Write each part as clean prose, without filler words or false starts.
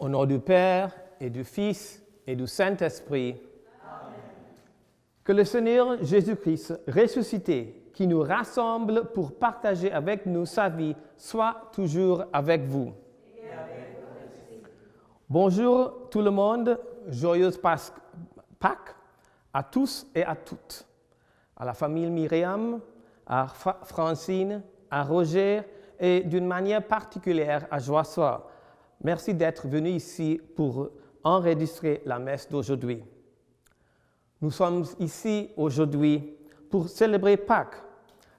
Au nom du Père et du Fils et du Saint-Esprit. Amen. Que le Seigneur Jésus-Christ ressuscité, qui nous rassemble pour partager avec nous sa vie, soit toujours avec vous. Et avec Bonjour tout le monde, joyeuse Pâques à tous et à toutes. À la famille Myriam, à Francine, à Roger et d'une manière particulière à Joshua. Merci d'être venu ici pour enregistrer la messe d'aujourd'hui. Nous sommes ici aujourd'hui pour célébrer Pâques,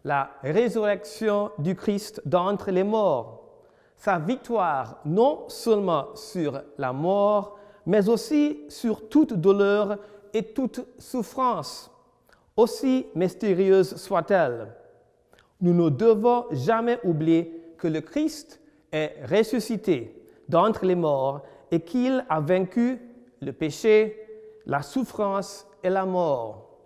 la résurrection du Christ d'entre les morts, sa victoire non seulement sur la mort, mais aussi sur toute douleur et toute souffrance, aussi mystérieuse soit-elle. Nous ne devons jamais oublier que le Christ est ressuscité d'entre les morts et qu'il a vaincu le péché, la souffrance et la mort.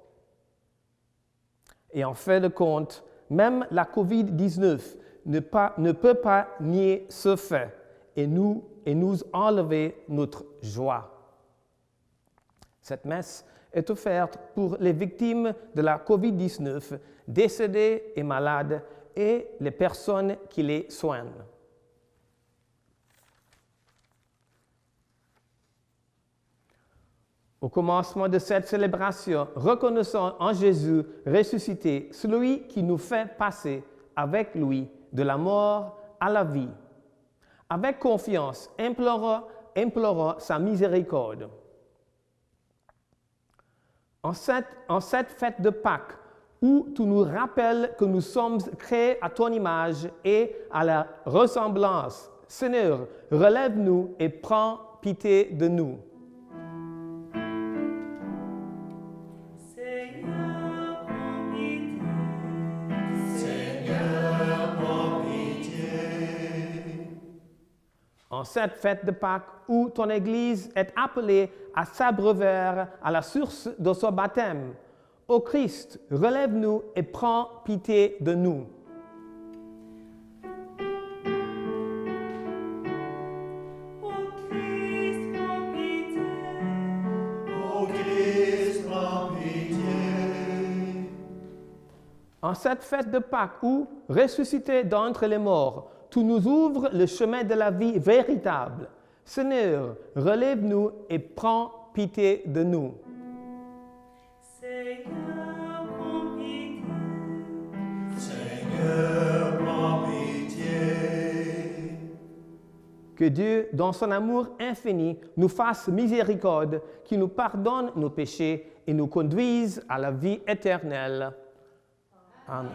Et en fin de compte, même la COVID-19 ne peut pas nier ce fait et nous enlever notre joie. Cette messe est offerte pour les victimes de la COVID-19, décédées et malades, et les personnes qui les soignent. Au commencement de cette célébration, reconnaissons en Jésus ressuscité celui qui nous fait passer avec lui de la mort à la vie. Avec confiance, implorons sa miséricorde. En cette fête de Pâques, où tu nous rappelles que nous sommes créés à ton image et à la ressemblance, Seigneur, relève-nous et prends pitié de nous. En cette fête de Pâques où ton Église est appelée à s'abreuver à la source de son baptême, ô Christ, relève-nous et prends pitié de nous. Ô Christ, prends pitié. Ô Christ, prends pitié. En cette fête de Pâques où, ressuscité d'entre les morts, tu nous ouvres le chemin de la vie véritable. Seigneur, relève-nous et prends pitié de nous. Seigneur, prends pitié. Seigneur, prends pitié. Que Dieu, dans son amour infini, nous fasse miséricorde, qu'il nous pardonne nos péchés et nous conduise à la vie éternelle. Amen.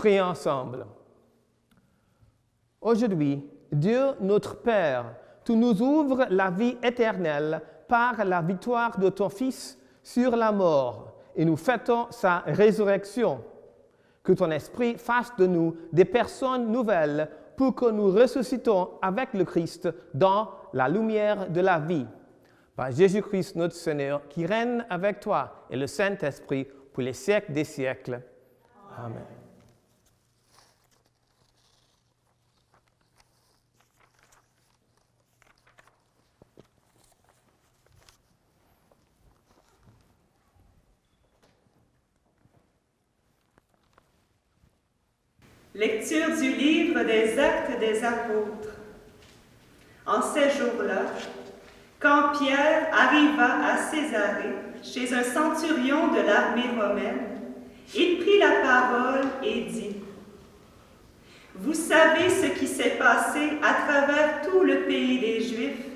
Prions ensemble. Aujourd'hui, Dieu notre Père, tu nous ouvres la vie éternelle par la victoire de ton Fils sur la mort et nous fêtons sa résurrection. Que ton Esprit fasse de nous des personnes nouvelles pour que nous ressuscitons avec le Christ dans la lumière de la vie. Par Jésus-Christ notre Seigneur, qui règne avec toi et le Saint-Esprit pour les siècles des siècles. Amen. Lecture du livre des Actes des Apôtres. En ces jours-là, quand Pierre arriva à Césarée, chez un centurion de l'armée romaine, il prit la parole et dit: « Vous savez ce qui s'est passé à travers tout le pays des Juifs,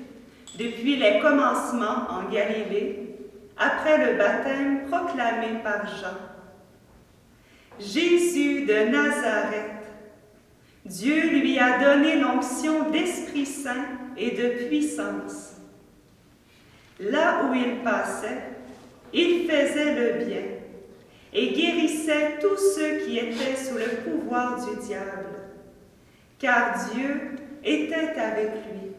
depuis les commencements en Galilée, après le baptême proclamé par Jean. Jésus de Nazareth, Dieu lui a donné l'onction d'Esprit Saint et de puissance. Là où il passait, il faisait le bien et guérissait tous ceux qui étaient sous le pouvoir du diable, car Dieu était avec lui.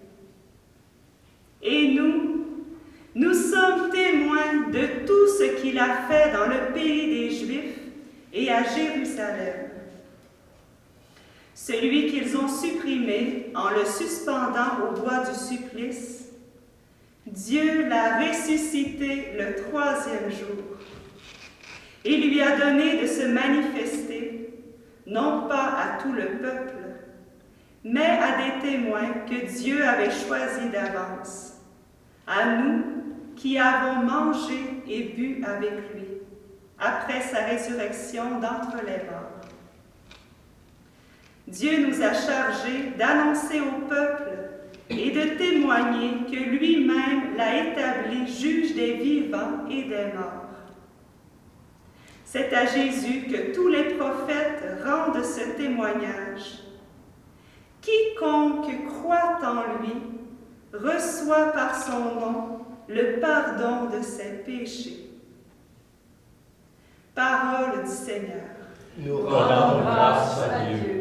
Et nous sommes témoins de tout ce qu'il a fait dans le pays des Juifs et à Jérusalem. Celui qu'ils ont supprimé en le suspendant au bois du supplice, Dieu l'a ressuscité le 3e jour et lui a donné de se manifester, non pas à tout le peuple, mais à des témoins que Dieu avait choisis d'avance, à nous qui avons mangé et bu avec lui, après sa résurrection d'entre les morts. Dieu nous a chargés d'annoncer au peuple et de témoigner que lui-même l'a établi juge des vivants et des morts. C'est à Jésus que tous les prophètes rendent ce témoignage. Quiconque croit en lui reçoit par son nom le pardon de ses péchés. Parole du Seigneur. Nous rendons grâce à Dieu.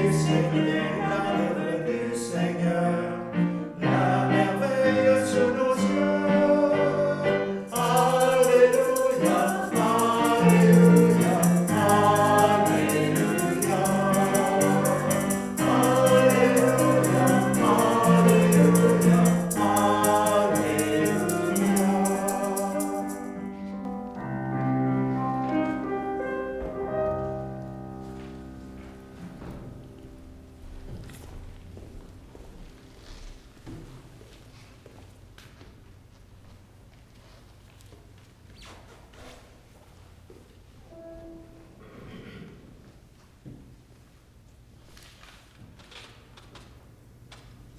Seigneur, dans le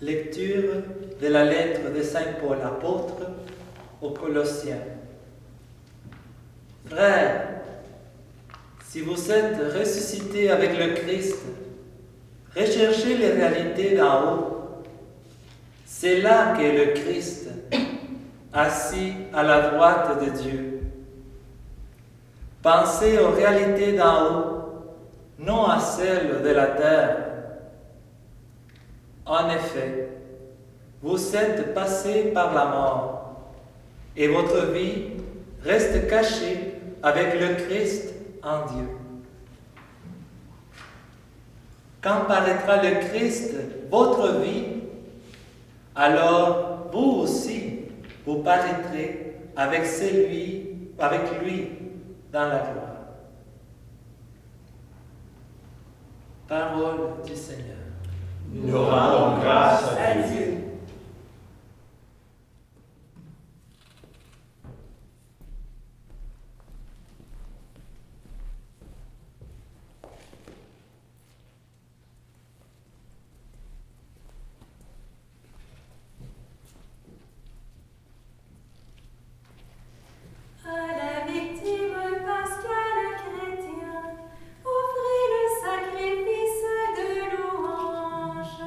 Lecture de la lettre de Saint Paul apôtre aux Colossiens. Frères, si vous êtes ressuscités avec le Christ, recherchez les réalités d'en haut. C'est là qu'est le Christ, assis à la droite de Dieu. Pensez aux réalités d'en haut, non à celles de la terre. En effet, vous êtes passés par la mort, et votre vie reste cachée avec le Christ en Dieu. Quand paraîtra le Christ, votre vie, alors vous aussi, vous paraîtrez avec lui dans la gloire. Parole du Seigneur. Nous rendons grâce à Dieu. À la victime pascale chrétien, offrez le sacrifice de louange.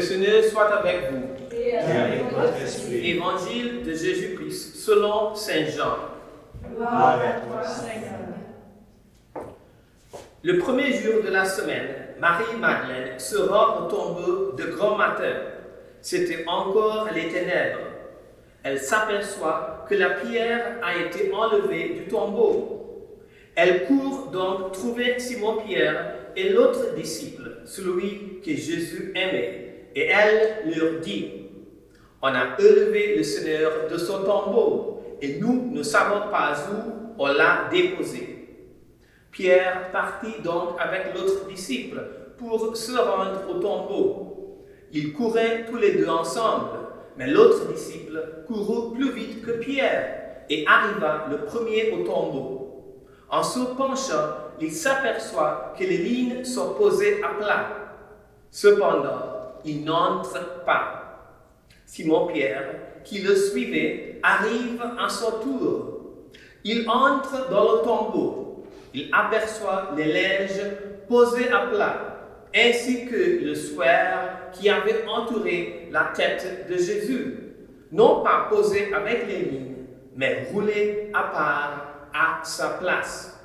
Seigneur soit avec vous. Et avec votre esprit. Évangile de Jésus-Christ selon Saint Jean. Avec toi, Seigneur. Le premier jour de la semaine, Marie-Madeleine se rend au tombeau de grand matin. C'était encore les ténèbres. Elle s'aperçoit que la pierre a été enlevée du tombeau. Elle court donc trouver Simon-Pierre et l'autre disciple, celui que Jésus aimait, et elle leur dit: « On a élevé le Seigneur de son tombeau, et nous ne savons pas où on l'a déposé. » Pierre partit donc avec l'autre disciple pour se rendre au tombeau. Ils couraient tous les deux ensemble, mais l'autre disciple courut plus vite que Pierre et arriva le premier au tombeau. En se penchant, il s'aperçoit que les lignes sont posées à plat. Cependant, il n'entre pas. Simon-Pierre, qui le suivait, arrive à son tour. Il entre dans le tombeau. Il aperçoit les linges posés à plat, ainsi que le suaire qui avait entouré la tête de Jésus, non pas posé avec les lignes, mais roulé à part à sa place.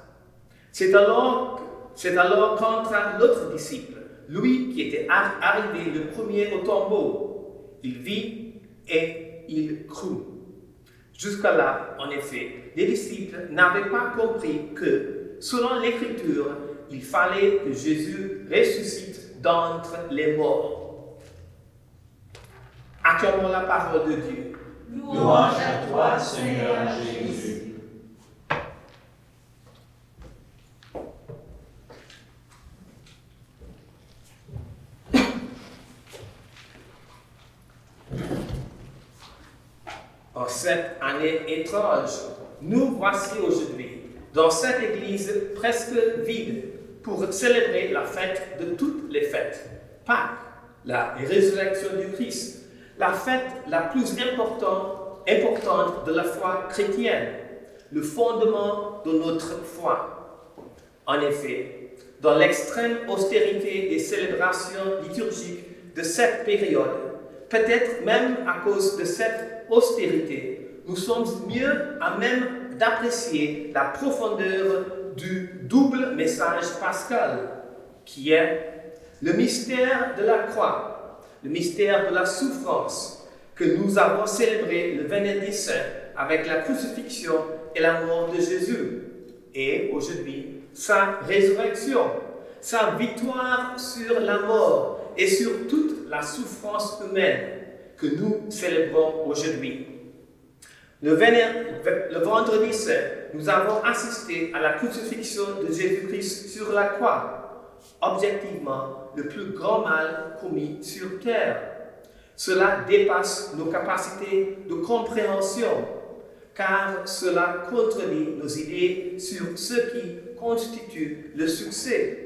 C'est alors qu'entra l'autre disciple, lui qui était arrivé le premier au tombeau. Il vit et il crut. Jusqu'à là, en effet, les disciples n'avaient pas compris que, selon l'Écriture, il fallait que Jésus ressuscite d'entre les morts. Acclamons la parole de Dieu. Louange à toi, Seigneur Jésus. En cette année étrange, nous voici aujourd'hui dans cette église presque vide pour célébrer la fête de toutes les fêtes, Pâques, la résurrection du Christ, la fête la plus importante de la foi chrétienne, le fondement de notre foi. En effet, dans l'extrême austérité des célébrations liturgiques de cette période, peut-être même à cause de cette austérité, nous sommes mieux à même d'apprécier la profondeur du double message pascal, qui est le mystère de la croix, le mystère de la souffrance, que nous avons célébré le Vendredi Saint avec la crucifixion et la mort de Jésus, et aujourd'hui, sa résurrection, sa victoire sur la mort et sur toute la souffrance humaine que nous célébrons aujourd'hui. Le Vendredi Saint, nous avons assisté à la crucifixion de Jésus-Christ sur la croix, objectivement le plus grand mal commis sur terre. Cela dépasse nos capacités de compréhension, car cela contredit nos idées sur ce qui constitue le succès,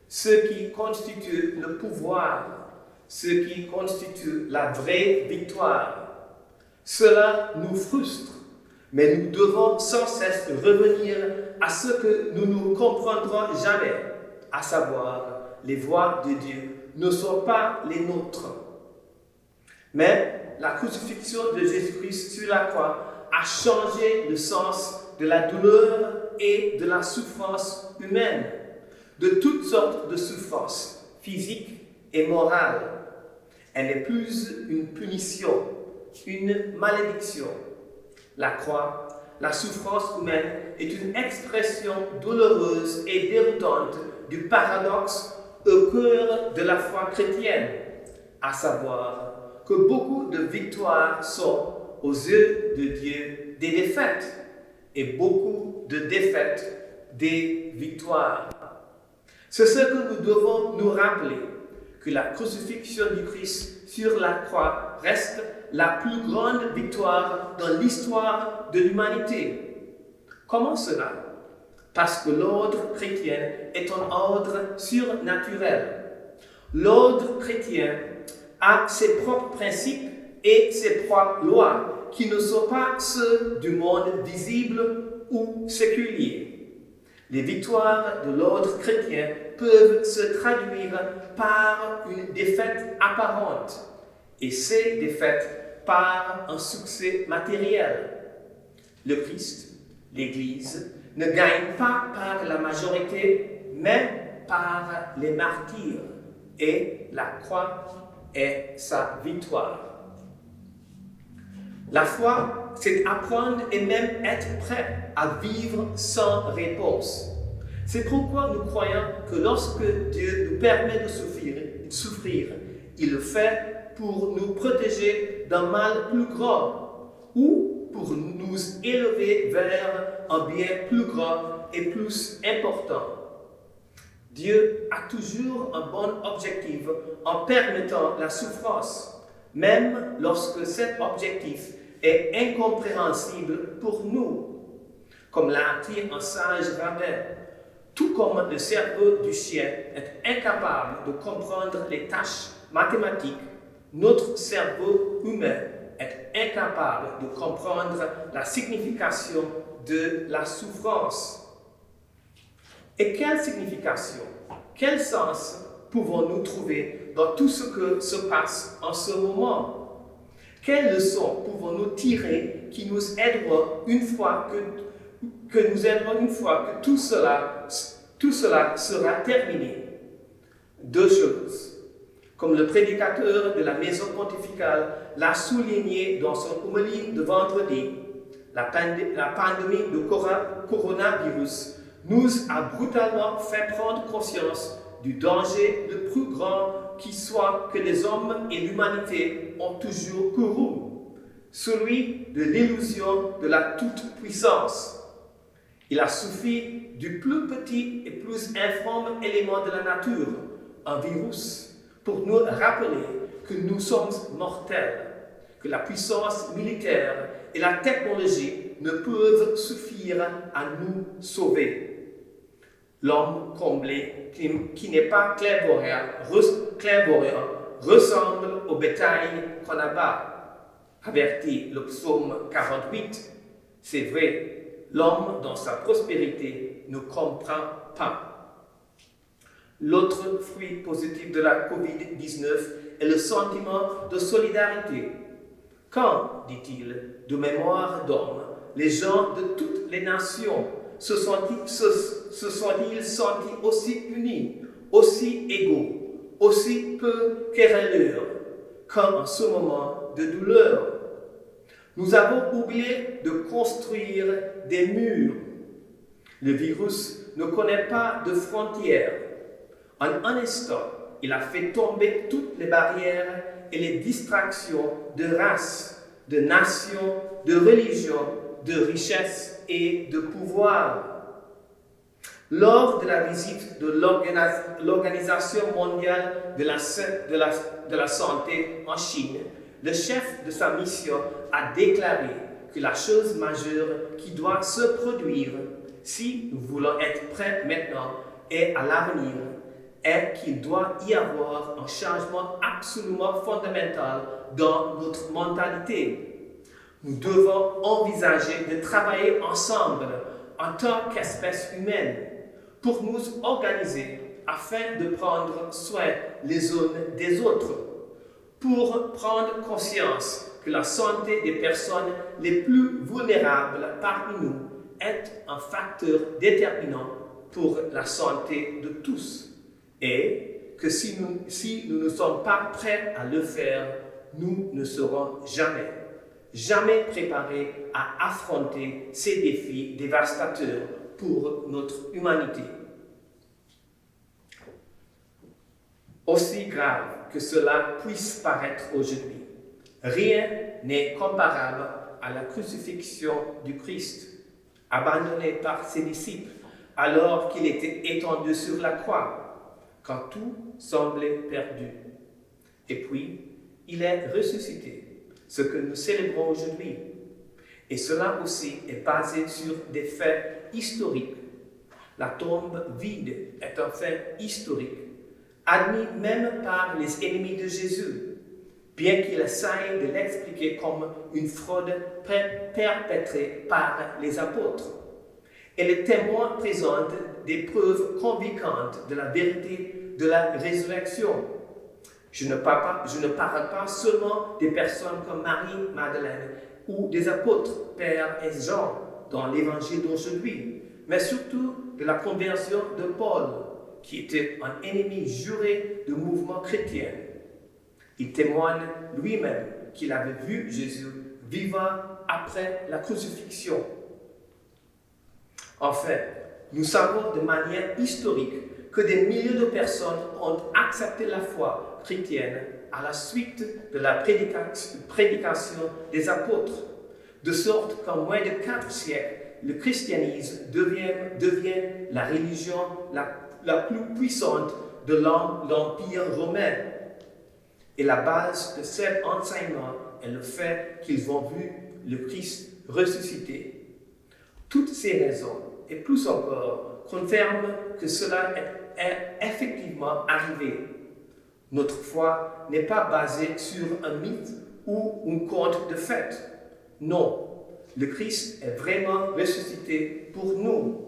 ce qui constitue le pouvoir, ce qui constitue la vraie victoire. Cela nous frustre, mais nous devons sans cesse revenir à ce que nous ne comprendrons jamais, à savoir, les voies de Dieu ne sont pas les nôtres. Mais la crucifixion de Jésus-Christ sur la croix a changé le sens de la douleur et de la souffrance humaine, de toutes sortes de souffrances physiques et morales. Elle n'est plus une punition, une malédiction. La croix, la souffrance humaine, est une expression douloureuse et déroutante du paradoxe au cœur de la foi chrétienne, à savoir que beaucoup de victoires sont, aux yeux de Dieu, des défaites, et beaucoup de défaites, des victoires. C'est ce que nous devons nous rappeler, que la crucifixion du Christ sur la croix reste la plus grande victoire dans l'histoire de l'humanité. Comment cela? Parce que l'ordre chrétien est un ordre surnaturel. L'ordre chrétien a ses propres principes et ses propres lois qui ne sont pas ceux du monde visible ou séculier. Les victoires de l'ordre chrétien peuvent se traduire par une défaite apparente, et ces défaites par un succès matériel. Le Christ, l'Église, ne gagne pas par la majorité, mais par les martyrs, et la croix est sa victoire. La foi, c'est apprendre et même être prêt à vivre sans réponse. C'est pourquoi nous croyons que lorsque Dieu nous permet de souffrir, il le fait pour nous protéger d'un mal plus grand ou pour nous élever vers un bien plus grand et plus important. Dieu a toujours un bon objectif en permettant la souffrance, même lorsque cet objectif est incompréhensible pour nous. Comme l'a dit un sage rabbin, tout comme le cerveau du chien est incapable de comprendre les tâches mathématiques, notre cerveau humain est incapable de comprendre la signification de la souffrance. Et quelle signification, quel sens pouvons-nous trouver dans tout ce que se passe en ce moment? Quelles leçons pouvons-nous tirer qui nous aideront une fois que tout cela sera terminé? Deux choses. Comme le prédicateur de la maison pontificale l'a souligné dans son homélie de vendredi, la pandémie de coronavirus nous a brutalement fait prendre conscience du danger le plus grand qui soit que les hommes et l'humanité ont toujours couru, celui de l'illusion de la toute-puissance. Il a suffi du plus petit et plus informe élément de la nature, un virus, pour nous rappeler que nous sommes mortels, que la puissance militaire et la technologie ne peuvent suffire à nous sauver. L'homme comblé, qui n'est pas clairvoyant, ressemble au bétail qu'on abat, avertit le psaume 48. C'est vrai, l'homme dans sa prospérité ne comprend pas. L'autre fruit positif de la COVID-19 est le sentiment de solidarité. Quand, dit-il, de mémoire d'homme, les gens de toutes les nations se sont-ils sentis aussi unis, aussi égaux, aussi peu querelleurs qu'en ce moment de douleur? Nous avons oublié de construire des murs. Le virus ne connaît pas de frontières. En un instant, il a fait tomber toutes les barrières et les distractions de race, de nation, de religion, de richesse et de pouvoir. Lors de la visite de l'Organisation mondiale de la santé en Chine, le chef de sa mission a déclaré que la chose majeure qui doit se produire, si nous voulons être prêts maintenant et à l'avenir, est qu'il doit y avoir un changement absolument fondamental dans notre mentalité. Nous devons envisager de travailler ensemble en tant qu'espèce humaine pour nous organiser afin de prendre soin les uns des autres, pour prendre conscience que la santé des personnes les plus vulnérables parmi nous est un facteur déterminant pour la santé de tous. Et que si nous ne sommes pas prêts à le faire, nous ne serons jamais préparés à affronter ces défis dévastateurs pour notre humanité. Aussi grave que cela puisse paraître aujourd'hui, rien n'est comparable à la crucifixion du Christ, abandonné par ses disciples alors qu'il était étendu sur la croix, quand tout semblait perdu. Et puis, il est ressuscité, ce que nous célébrons aujourd'hui. Et cela aussi est basé sur des faits historiques. La tombe vide est un fait historique, admis même par les ennemis de Jésus, bien qu'il essaye de l'expliquer comme une fraude perpétrée par les apôtres. et les témoins présentent des preuves convaincantes de la vérité de la résurrection. Je ne parle pas seulement des personnes comme Marie-Madeleine ou des apôtres Pierre et Jean dans l'évangile d'aujourd'hui, mais surtout de la conversion de Paul, qui était un ennemi juré du mouvement chrétien. Il témoigne lui-même qu'il avait vu Jésus vivant après la crucifixion. En fait, nous savons de manière historique que des milliers de personnes ont accepté la foi chrétienne à la suite de la prédication des apôtres, de sorte qu'en moins de 4 siècles, le christianisme devient la religion la plus puissante de l'Empire romain. Et la base de cet enseignement est le fait qu'ils ont vu le Christ ressuscité. Toutes ces raisons, et plus encore, confirment que cela est effectivement arrivé. Notre foi n'est pas basée sur un mythe ou un conte de fête. Non, le Christ est vraiment ressuscité pour nous.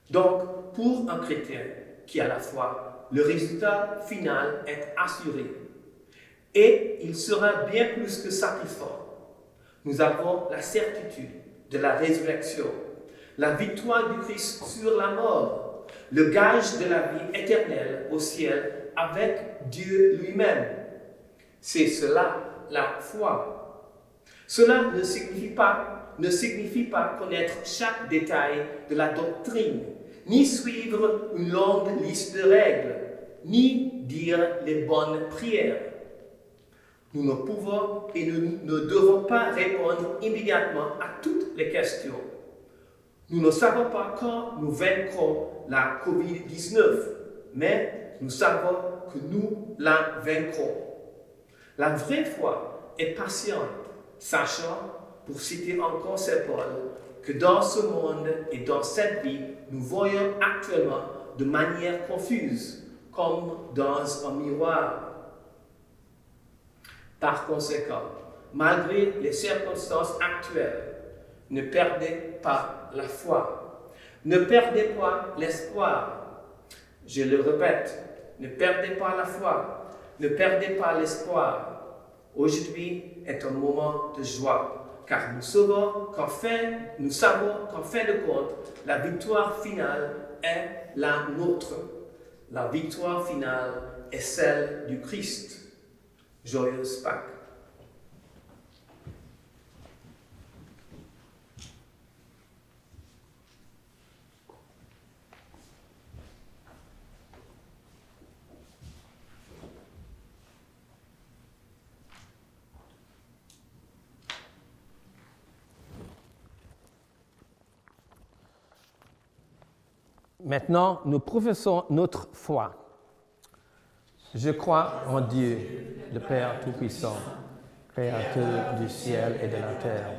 Donc, pour un chrétien qui a la foi, le résultat final est assuré. Et il sera bien plus que satisfaisant. Nous avons la certitude de la résurrection, la victoire du Christ sur la mort, le gage de la vie éternelle au ciel avec Dieu lui-même. C'est cela la foi. Cela ne signifie pas connaître chaque détail de la doctrine, ni suivre une longue liste de règles, ni dire les bonnes prières. Nous ne pouvons et nous ne devons pas répondre immédiatement à toutes les questions. Nous ne savons pas quand nous vaincrons la COVID-19, mais nous savons que nous la vaincrons. La vraie foi est patiente, sachant, pour citer encore Saint Paul, que dans ce monde et dans cette vie, nous voyons actuellement de manière confuse, comme dans un miroir. Par conséquent, malgré les circonstances actuelles, ne perdez pas la foi. Ne perdez pas l'espoir. Je le répète, ne perdez pas la foi. Ne perdez pas l'espoir. Aujourd'hui est un moment de joie, car nous savons qu'en fin de compte, la victoire finale est la nôtre. La victoire finale est celle du Christ. Joyeuse Pâques. Maintenant, nous professons notre foi. Je crois en Dieu, le Père Tout-Puissant, Créateur du ciel et de la terre,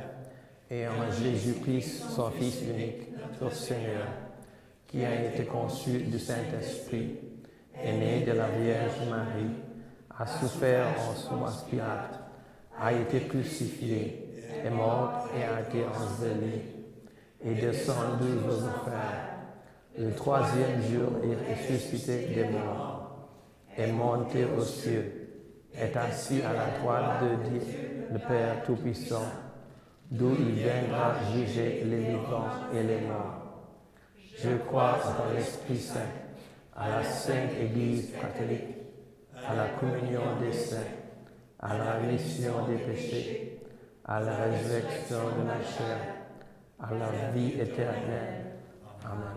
et en Jésus-Christ, son Fils unique, notre Seigneur, qui a été conçu du Saint-Esprit, est né de la Vierge Marie, a souffert en sous Pilate, a été crucifié, est mort et a été enseveli, est descendu aux enfers. Le 3e jour est ressuscité des morts, est monté aux cieux, est assis à la droite de Dieu, le Père Tout-Puissant, d'où il viendra juger les vivants et les morts. Je crois en l'Esprit Saint, à la Sainte Église catholique, à la communion des saints, à la rémission des péchés, à la résurrection de la chair, à la vie éternelle. Amen.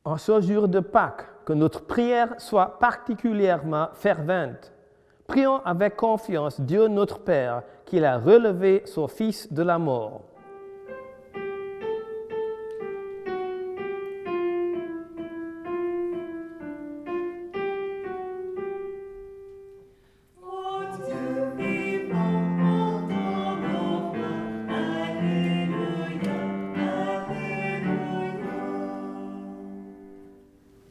En ce jour de Pâques, que notre prière soit particulièrement fervente. Prions avec confiance Dieu notre Père, qu'il a relevé son Fils de la mort.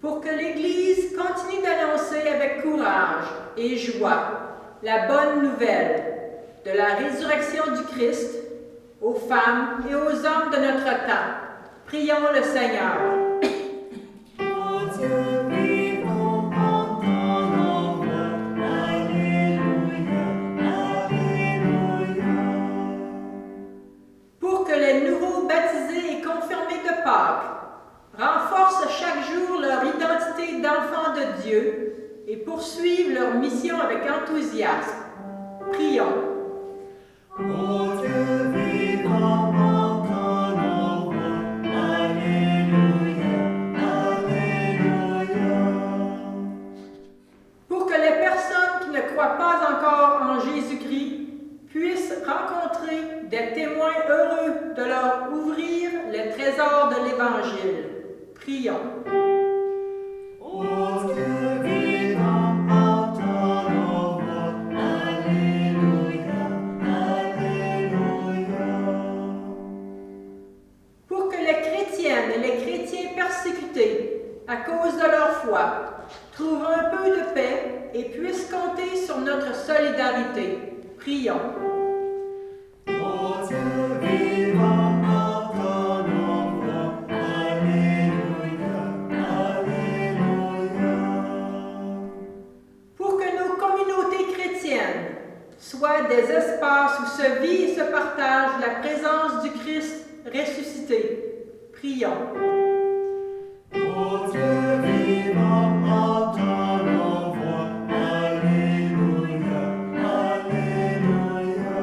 pour que l'Église continue d'annoncer avec courage et joie la bonne nouvelle de la résurrection du Christ aux femmes et aux hommes de notre temps. Prions le Seigneur. Ô Dieu vivant, entends nos voix. Alléluia, Alléluia. Pour que les nouveaux baptisés et confirmés de Pâques renforcent chaque jour leur identité d'enfants de Dieu et poursuivent leur mission avec enthousiasme. Prions. Ô Dieu vivant, entends nos voix. Alléluia, Alléluia. Pour que les personnes qui ne croient pas encore en Jésus-Christ puissent rencontrer des témoins heureux de leur ouvrir les trésors de l'Évangile. Prions. Ô Dieu vivant, entends nos voix. Alléluia, Alléluia. Pour que les chrétiennes et les chrétiens persécutés à cause de leur foi trouvent un peu de paix et puissent compter sur notre solidarité. Prions. Ô Dieu vivant, entends nos voix. Alléluia, Alléluia. Pour que nos communautés chrétiennes soient des espaces où se vit et se partage la présence du Christ ressuscité. Prions. Ô Dieu vivant, entends nos voix. Alléluia, Alléluia.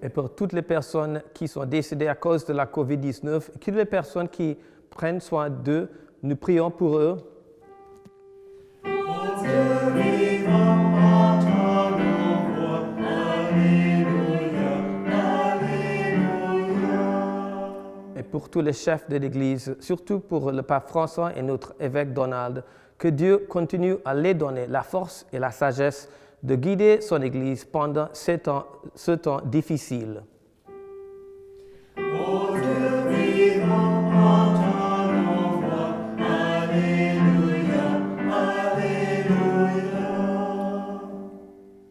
Et pour toutes les personnes qui sont décédées à cause de la COVID-19, et toutes les personnes qui prennent soin d'eux, nous prions pour eux. Ô Dieu vivant, entends nos voix. Alléluia, Alléluia. Et pour tous les chefs de l'Église, surtout pour le pape François et notre évêque Donald, que Dieu continue à les donner la force et la sagesse de guider son Église pendant ce temps difficile. Ô Dieu vivant, entends nos voix. Alléluia, Alléluia.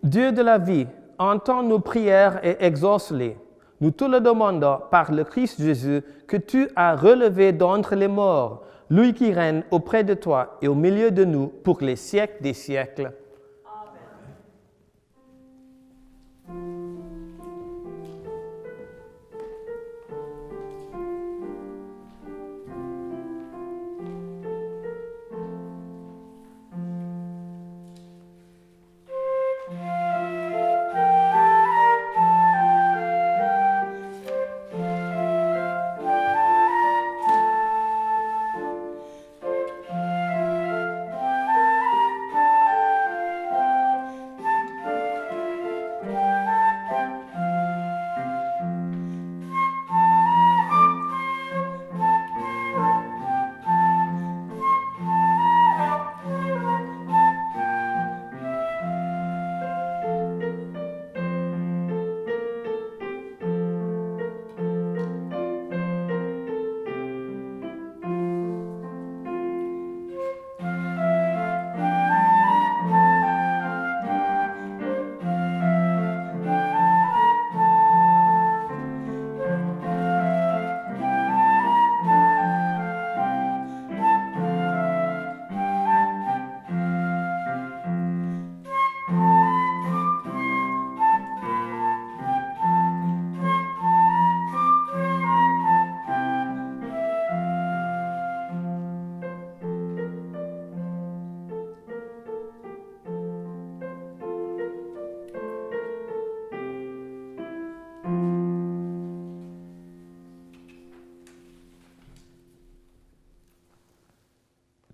Dieu de la vie, entends nos prières et exauce-les. Nous te le demandons par le Christ Jésus que tu as relevé d'entre les morts, lui qui règne auprès de toi et au milieu de nous pour les siècles des siècles.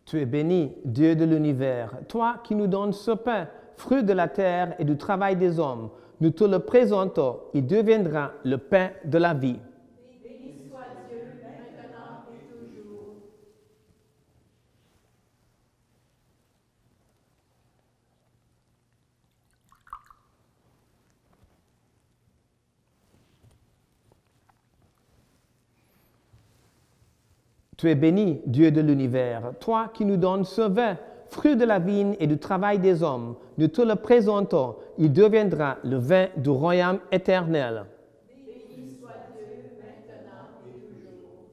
Tu es béni, Dieu de l'univers, toi qui nous donnes ce pain, fruit de la terre et du travail des hommes. Nous te le présentons, il deviendra le pain de la vie. Béni soit Dieu, maintenant et toujours. Tu es béni, Dieu de l'univers, toi qui nous donnes ce vin, fruit de la vigne et du travail des hommes. Nous te le présentons, il deviendra le vin du royaume éternel. Béni soit Dieu, maintenant et toujours.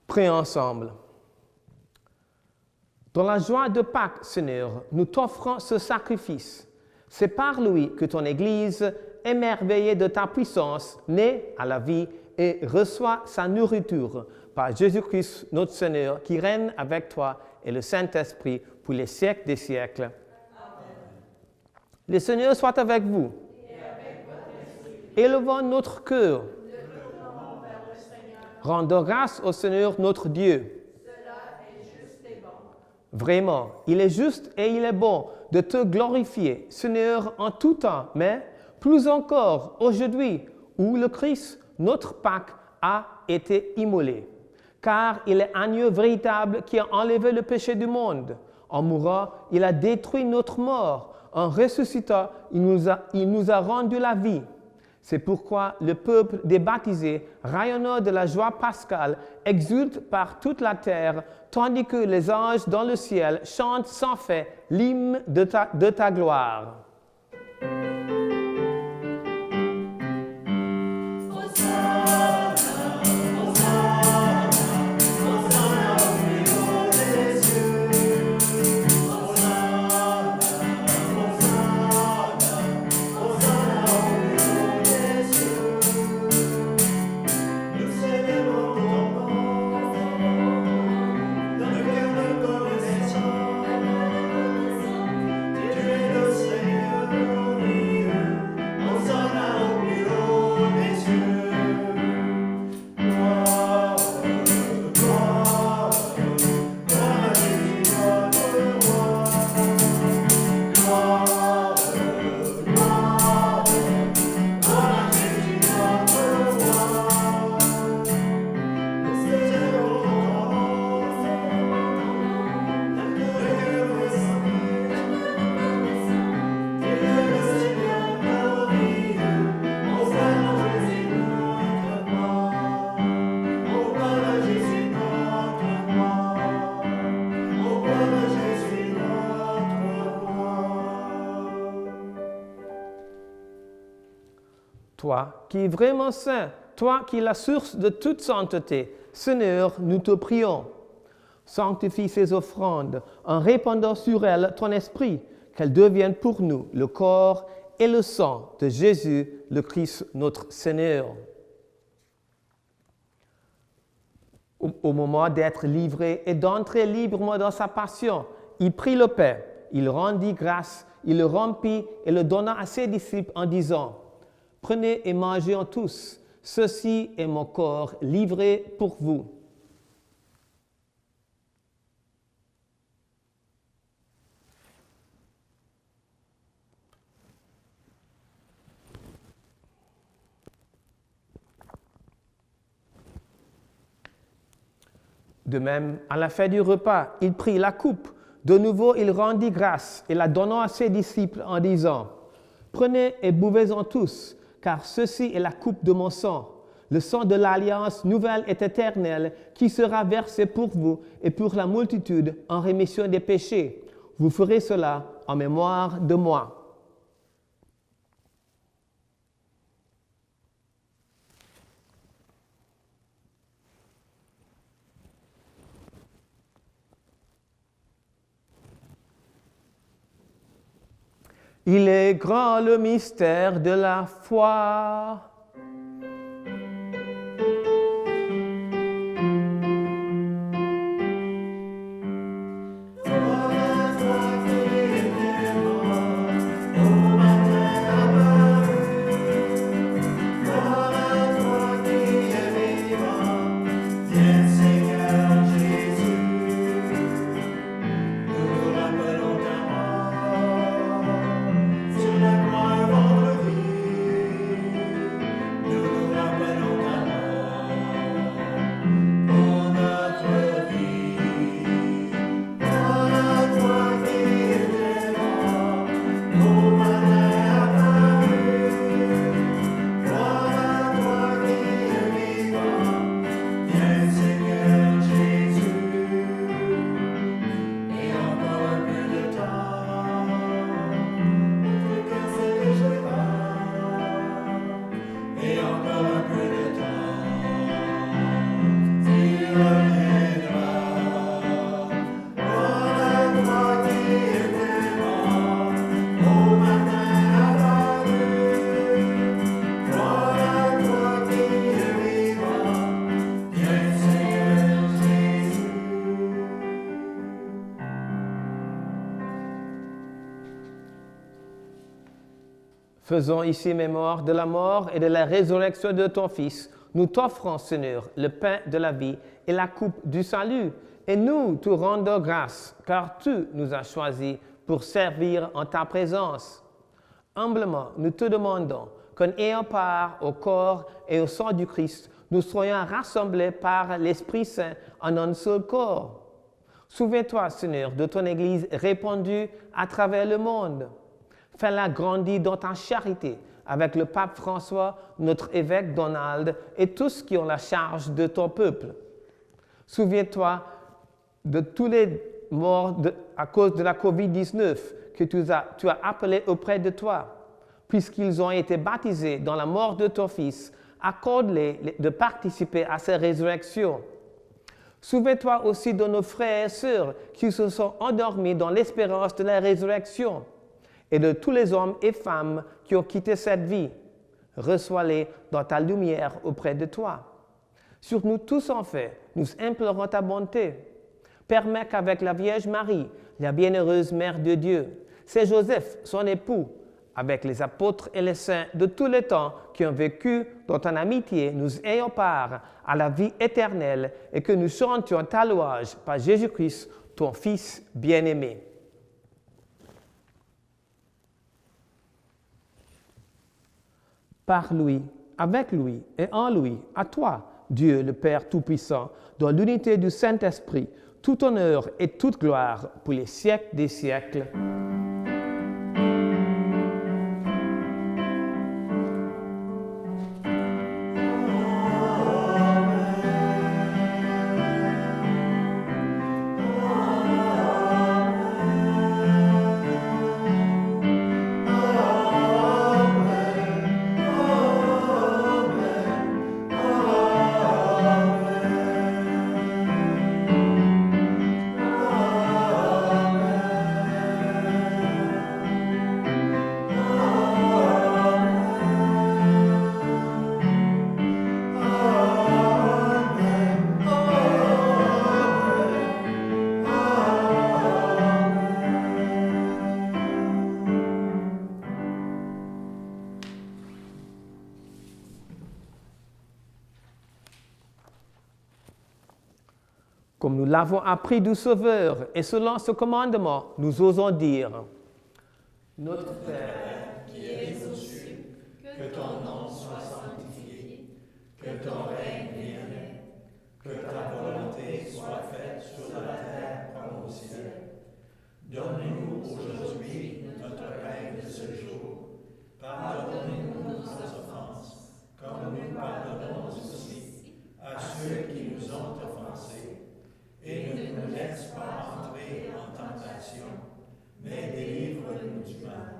Prions ensemble. Dans la joie de Pâques, Seigneur, nous t'offrons ce sacrifice. C'est par lui que ton Église, émerveillée de ta puissance, naît à la vie et reçoit sa nourriture par Jésus-Christ, notre Seigneur, qui règne avec toi et le Saint-Esprit pour les siècles des siècles. Amen. Le Seigneur soit avec vous. Et avec votre esprit. Élevons notre cœur. Nous tournons vers le Seigneur. Rendons grâce au Seigneur notre Dieu. Cela est juste et bon. Vraiment, il est juste et il est bon de te glorifier, Seigneur, en tout temps, mais plus encore aujourd'hui où le Christ, notre Pâques, a été immolé. Car il est agneau véritable qui a enlevé le péché du monde. En mourant, il a détruit notre mort. En ressuscitant, il nous a rendu la vie. C'est pourquoi le peuple des baptisés, rayonnant de la joie pascale, exulte par toute la terre, tandis que les anges dans le ciel chantent sans fin l'hymne de ta gloire. Toi qui es vraiment saint, toi qui es la source de toute sainteté, Seigneur, nous te prions. Sanctifie ces offrandes en répandant sur elles ton esprit, qu'elles deviennent pour nous le corps et le sang de Jésus, le Christ, notre Seigneur. Au moment d'être livré et d'entrer librement dans sa passion, il prit le pain, il rendit grâce, il le rompit et le donna à ses disciples en disant: Prenez et mangez-en tous, ceci est mon corps livré pour vous. De même, à la fin du repas, il prit la coupe. De nouveau, il rendit grâce et la donnant à ses disciples en disant: Prenez et buvez-en tous, car ceci est la coupe de mon sang, le sang de l'alliance nouvelle et éternelle qui sera versé pour vous et pour la multitude en rémission des péchés. Vous ferez cela en mémoire de moi. Il est grand le mystère de la foi. Seigneur. Faisons ici mémoire de la mort et de la résurrection de ton Fils. Nous t'offrons, Seigneur, le pain de la vie et la coupe du salut. Et nous te rendons grâce, car tu nous as choisis pour servir en ta présence. Humblement, nous te demandons qu'en ayant part au corps et au sang du Christ, nous soyons rassemblés par l'Esprit Saint en un seul corps. Souviens-toi, Seigneur, de ton Église répandue à travers le monde. Fais-la grandir dans ta charité avec le pape François, notre évêque Donald et tous qui ont la charge de ton peuple. Souviens-toi de tous les morts à cause de la COVID-19 que tu as appelés auprès de toi. Puisqu'ils ont été baptisés dans la mort de ton Fils, accorde-les de participer à sa résurrection. Souviens-toi aussi de nos frères et sœurs qui se sont endormis dans l'espérance de la résurrection et de tous les hommes et femmes qui ont quitté cette vie. Reçois-les dans ta lumière auprès de toi. Sur nous tous en fait, nous implorons ta bonté. Permets qu'avec la Vierge Marie, la bienheureuse Mère de Dieu, c'est Joseph, son époux, avec les apôtres et les saints de tous les temps qui ont vécu dans ton amitié, nous ayons part à la vie éternelle et que nous chantions ta louange par Jésus-Christ, ton Fils bien-aimé. Par lui, avec lui et en lui, à toi, Dieu le Père Tout-Puissant, dans l'unité du Saint-Esprit, tout honneur et toute gloire pour les siècles des siècles. Comme nous l'avons appris du Sauveur et selon ce commandement, nous osons dire « Notre Père, qui es aux cieux, que ton nom soit sanctifié, que ton règne vienne, que ta volonté soit faite sur la terre comme au ciel. Donne-nous aujourd'hui notre pain de ce jour. Pardonne-nous nos offenses, comme nous pardonnons aussi à ceux qui nous ont offensés. Et ne nous laisse pas entrer en tentation, mais délivre-nous du mal. »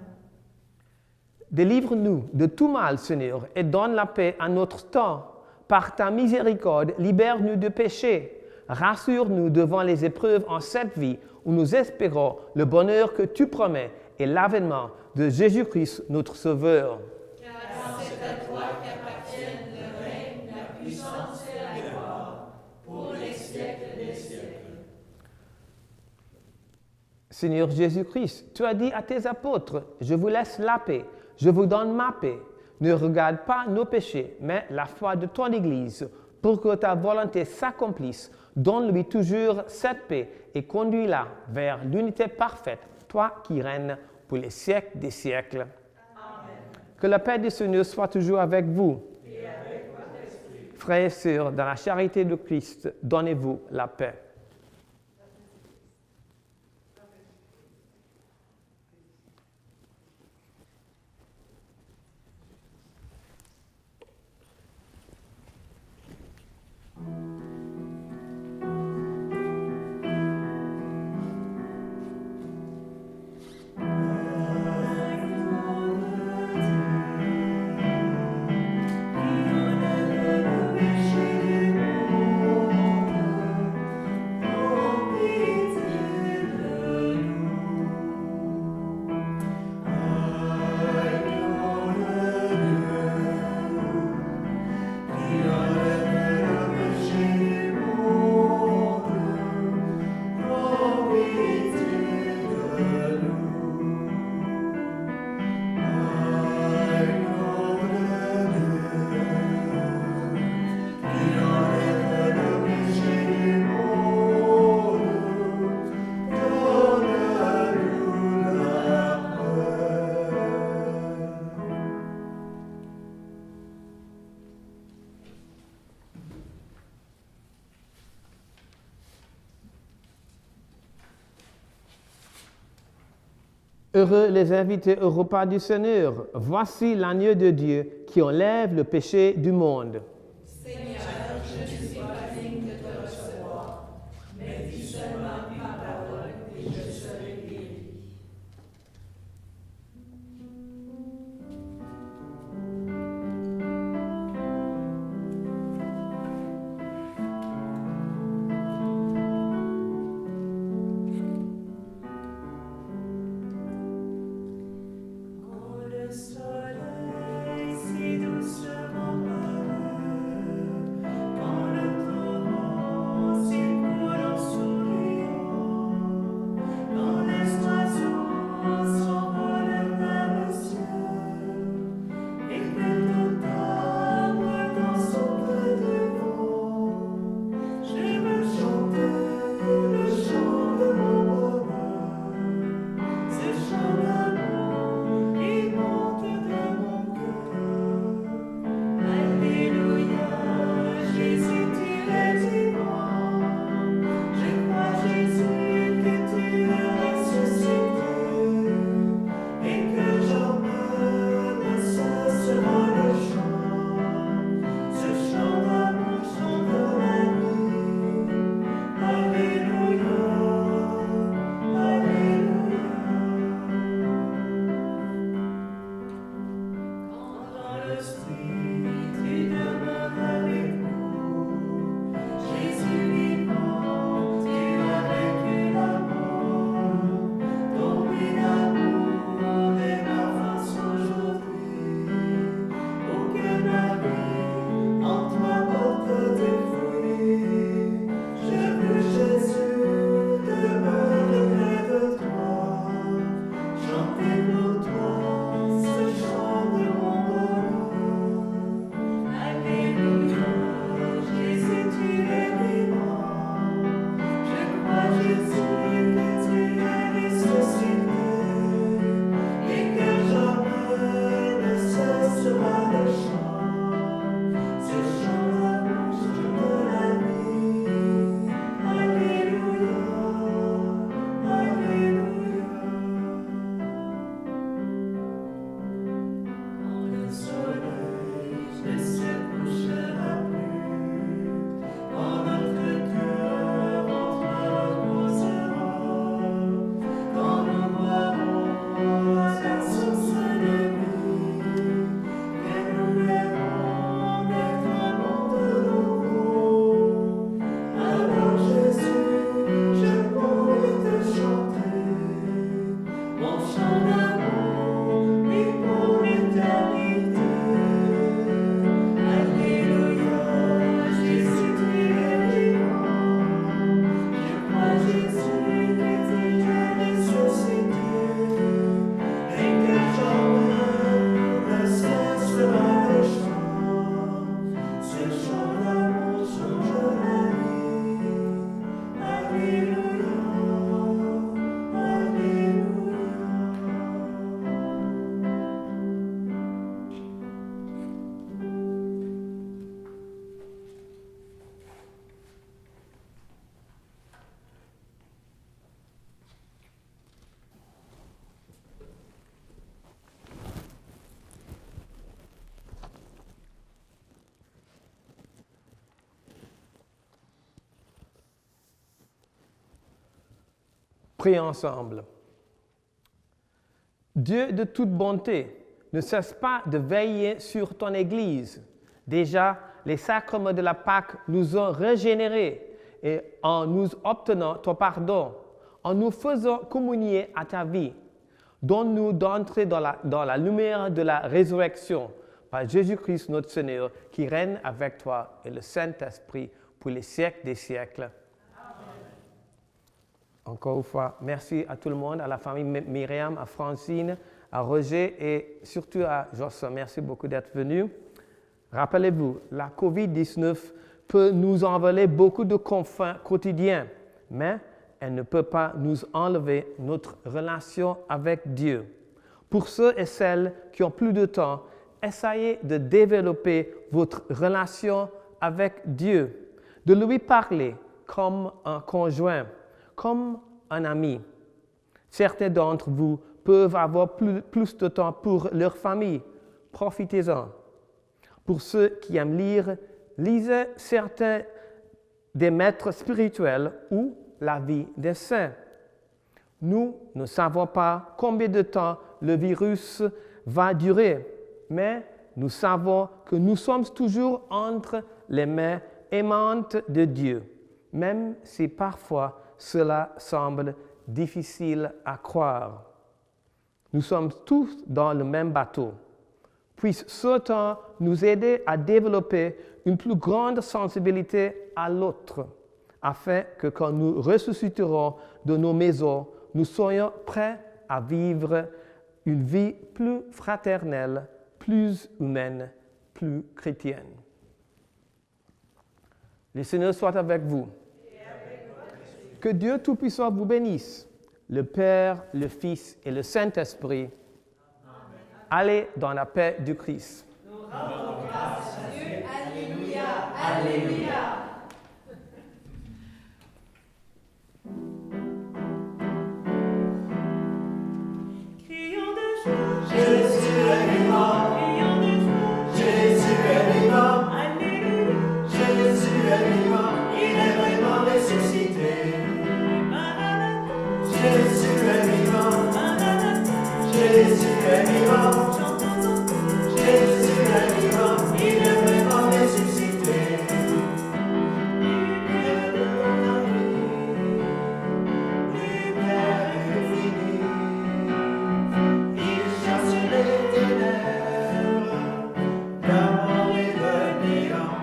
Délivre-nous de tout mal, Seigneur, et donne la paix à notre temps. Par ta miséricorde, libère-nous du péché. Rassure-nous devant les épreuves en cette vie où nous espérons le bonheur que tu promets et l'avènement de Jésus-Christ, notre Sauveur. Car c'est à toi qu'appartiennent le règne, la puissance et la gloire, pour les siècles des siècles. Seigneur Jésus-Christ, tu as dit à tes apôtres, « Je vous laisse la paix, je vous donne ma paix. Ne regarde pas nos péchés, mais la foi de ton Église, pour que ta volonté s'accomplisse. Donne-lui toujours cette paix et conduis-la vers l'unité parfaite, toi qui règnes pour les siècles des siècles. » Amen. Que la paix du Seigneur soit toujours avec vous. Et avec votre esprit. Frères et sœurs, dans la charité de Christ, donnez-vous la paix. Heureux les invités au repas du Seigneur. Voici l'agneau de Dieu qui enlève le péché du monde. Seigneur, je ne suis pas digne de te recevoir, mais dis seulement une parole et je serai guéri. Le soleil si doucement paraît, quand le torrent s'écoule en souriant, quand les oiseaux s'envolent vers le ciel, et que tout arbre danse auprès du vent, je veux chanter le chant de mon bonheur, ce chant d'amour qui monte de mon cœur. Alléluia, Jésus, tu es vivant. Je crois, Jésus, que tu es ressuscité et que jamais ne cessera le chant, ce chant d'amour, chant de la vie. Alléluia, Alléluia. Quand dans l'esprit tu demeures avec nous, Jésus vivant, tu as vaincu la mort, tombé d'amour et ma force aujourd'hui. Oh que ma vie en toi porte des fruits, je veux Jésus demeurer près de toi, chanter pour toi ce chant de mon bonheur. Alléluia, Jésus, tu es vivant. Je crois, Jésus, que tu es ressuscité et que jamais ne cessera le chant, ce chant d'amour, chant de la vie. Alléluia, Alléluia. Quand le soleil ne se couchera plus, quand notre cœur en toi reposera, quand nous boirons la source de vie, que nous verrons naître un monde nouveau, alors Jésus, je pourrai te chanter mon chant d'amour, oui pour l'éternité. Alléluia, Jésus, tu es vivant. Je crois, Jésus, que tu es ressuscité et que jamais ne cessera le chant, ce chant d'amour, chant de la vie. Alléluia, Alléluia. Prions ensemble. Dieu de toute bonté, ne cesse pas de veiller sur ton Église. Déjà, les sacrements de la Pâque nous ont régénérés et en nous obtenant ton pardon, en nous faisant communier à ta vie, donne-nous d'entrer dans la lumière de la résurrection par Jésus-Christ notre Seigneur, qui règne avec toi et le Saint-Esprit pour les siècles des siècles. Encore une fois, merci à tout le monde, à la famille Myriam, à Francine, à Roger et surtout à Jocelyn. Merci beaucoup d'être venus. Rappelez-vous, la COVID-19 peut nous enlever beaucoup de conflits quotidiens, mais elle ne peut pas nous enlever notre relation avec Dieu. Pour ceux et celles qui ont plus de temps, essayez de développer votre relation avec Dieu, de lui parler comme un conjoint, comme un ami. Certains d'entre vous peuvent avoir plus de temps pour leur famille. Profitez-en. Pour ceux qui aiment lire, lisez certains des maîtres spirituels ou la vie des saints. Nous ne savons pas combien de temps le virus va durer, mais nous savons que nous sommes toujours entre les mains aimantes de Dieu, même si parfois cela semble difficile à croire. Nous sommes tous dans le même bateau. Puisse ce temps nous aider à développer une plus grande sensibilité à l'autre, afin que quand nous ressusciterons de nos maisons, nous soyons prêts à vivre une vie plus fraternelle, plus humaine, plus chrétienne. Le Seigneur soit avec vous. Que Dieu Tout-Puissant vous bénisse, le Père, le Fils et le Saint-Esprit. Allez dans la paix du Christ. Nous rendons grâce à Dieu. Alléluia. Alléluia. Crions de joie. Jésus est vivant. Crions de joie. Jésus est vivant. Alléluia. Jésus est vivant. Il est vraiment ressuscité. Maranatha. Jésus est vivant. Maranatha. Jésus est vivant. Chantons encore. Jésus est vivant. Il est vraiment ressuscité. Lumière de la vie. Lumière infinie. Il chasse les ténèbres, la mort et le néant.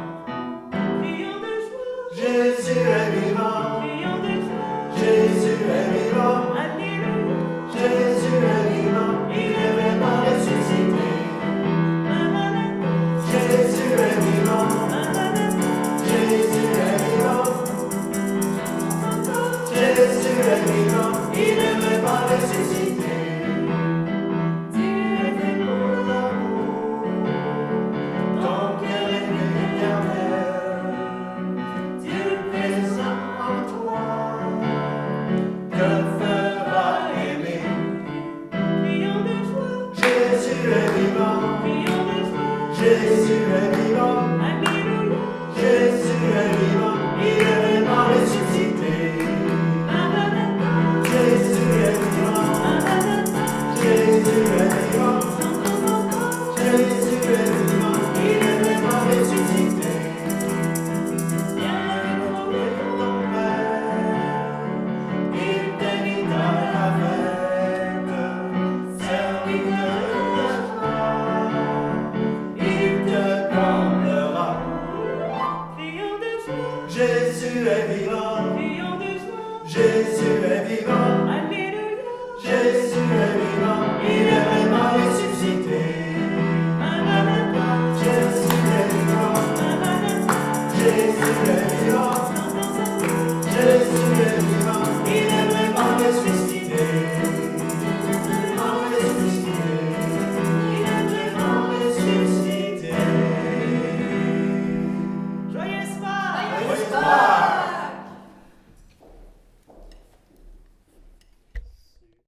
Crions de joie. Jésus est vivant. Crions de joie. Jésus est vivant. Alléluia. Jésus est vivant. Il est vraiment ressuscité. Maranatha. Jésus est vivant. Maranatha. Jésus est vivant. Jésus est vivant. Il est vraiment ressuscité. Dieu est fait pour l'amour. Ton cœur est éternel. Dieu présent en toi. Te fera aimer. Crions de joie. Jésus est vivant. Crions de joie. Jésus est vivant. Alléluia. Jésus est vivant. Il est vraiment ressuscité. Maranatha. Jésus est vivant. Maranatha. Jésus est vivant. Chantons encore. Jésus est vivant. Il est vraiment ressuscité. Viens retrouver Ton Père, il t'invite à la fête. Serviteur de joie, il te comblera. Crions de joie. Jésus est vivant. Crions de joie. Jésus est vivant. Alléluia. Jésus est